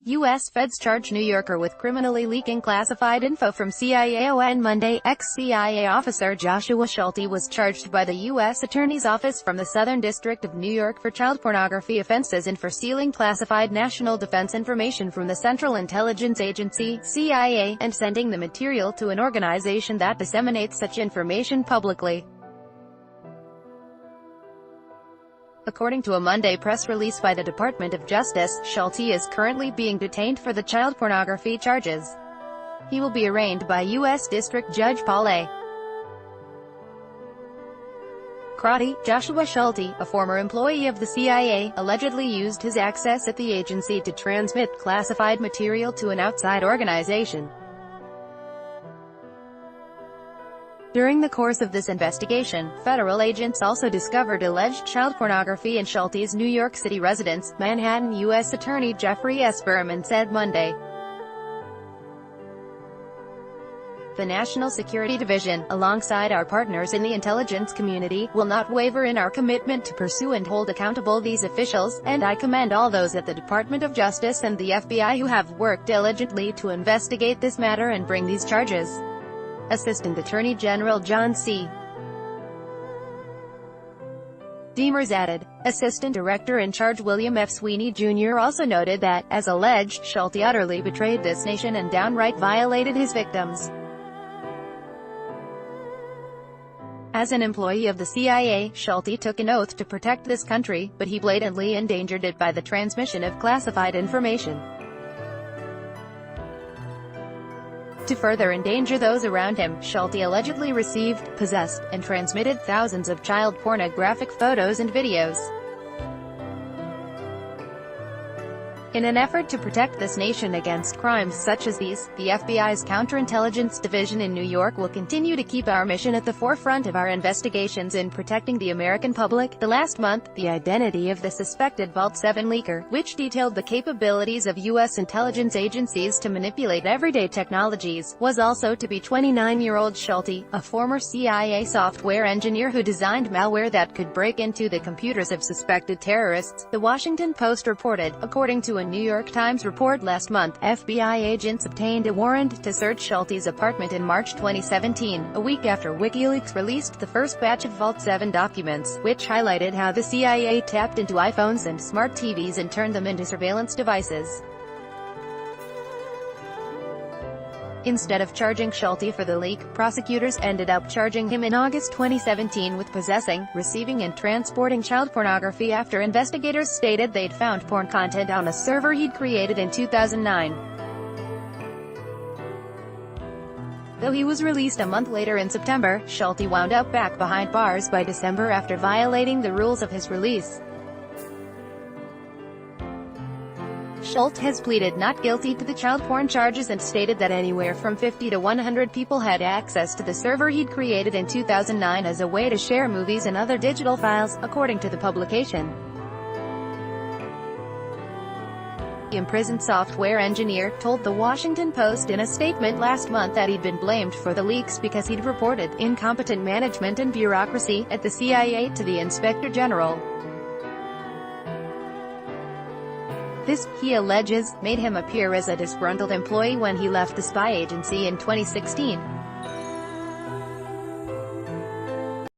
U.S. feds charge New Yorker with criminally leaking classified info from CIA. On Monday, ex-CIA officer Joshua Schulte was charged by the U.S. Attorney's Office from the Southern District of New York for child pornography offenses and for stealing classified national defense information from the Central Intelligence Agency, CIA, and sending the material to an organization that disseminates such information publicly. According to a Monday press release by the Department of Justice, Schulte is currently being detained for the child pornography charges. He will be arraigned by U.S. District Judge Paul A. Crotty. Joshua Schulte, a former employee of the CIA, allegedly used his access at the agency to transmit classified material to an outside organization. During the course of this investigation, federal agents also discovered alleged child pornography in Schulte's New York City residence, Manhattan. U.S. Attorney Jeffrey S. Berman said Monday. The National Security Division, alongside our partners in the intelligence community, will not waver in our commitment to pursue and hold accountable these officials, and I commend all those at the Department of Justice and the FBI who have worked diligently to investigate this matter and bring these charges. Assistant Attorney General John C. Demers added. Assistant Director in Charge William F. Sweeney Jr. also noted that, as alleged, Schulte utterly betrayed this nation and downright violated his victims. As an employee of the CIA, Schulte took an oath to protect this country, but he blatantly endangered it by the transmission of classified information. To further endanger those around him, Schulte allegedly received, possessed, and transmitted thousands of child pornographic photos and videos. In an effort to protect this nation against crimes such as these, the FBI's Counterintelligence Division in New York will continue to keep our mission at the forefront of our investigations in protecting the American public. The last month, the identity of the suspected Vault 7 leaker, which detailed the capabilities of U.S. intelligence agencies to manipulate everyday technologies, was also to be 29-year-old Schulte, a former CIA software engineer who designed malware that could break into the computers of suspected terrorists, The Washington Post reported. According to a New York Times report last month, FBI agents obtained a warrant to search Schulte's apartment in March 2017, a week after WikiLeaks released the first batch of Vault 7 documents, which highlighted how the CIA tapped into iPhones and smart TVs and turned them into surveillance devices. Instead of charging Schulte for the leak, prosecutors ended up charging him in August 2017 with possessing, receiving and transporting child pornography after investigators stated they'd found porn content on a server he'd created in 2009. Though he was released a month later in September, Schulte wound up back behind bars by December after violating the rules of his release. Schulte has pleaded not guilty to the child porn charges and stated that anywhere from 50 to 100 people had access to the server he'd created in 2009 as a way to share movies and other digital files, according to the publication. The imprisoned software engineer told The Washington Post in a statement last month that he'd been blamed for the leaks because he'd reported incompetent management and bureaucracy at the CIA to the Inspector General. This, he alleges, made him appear as a disgruntled employee when he left the spy agency in 2016.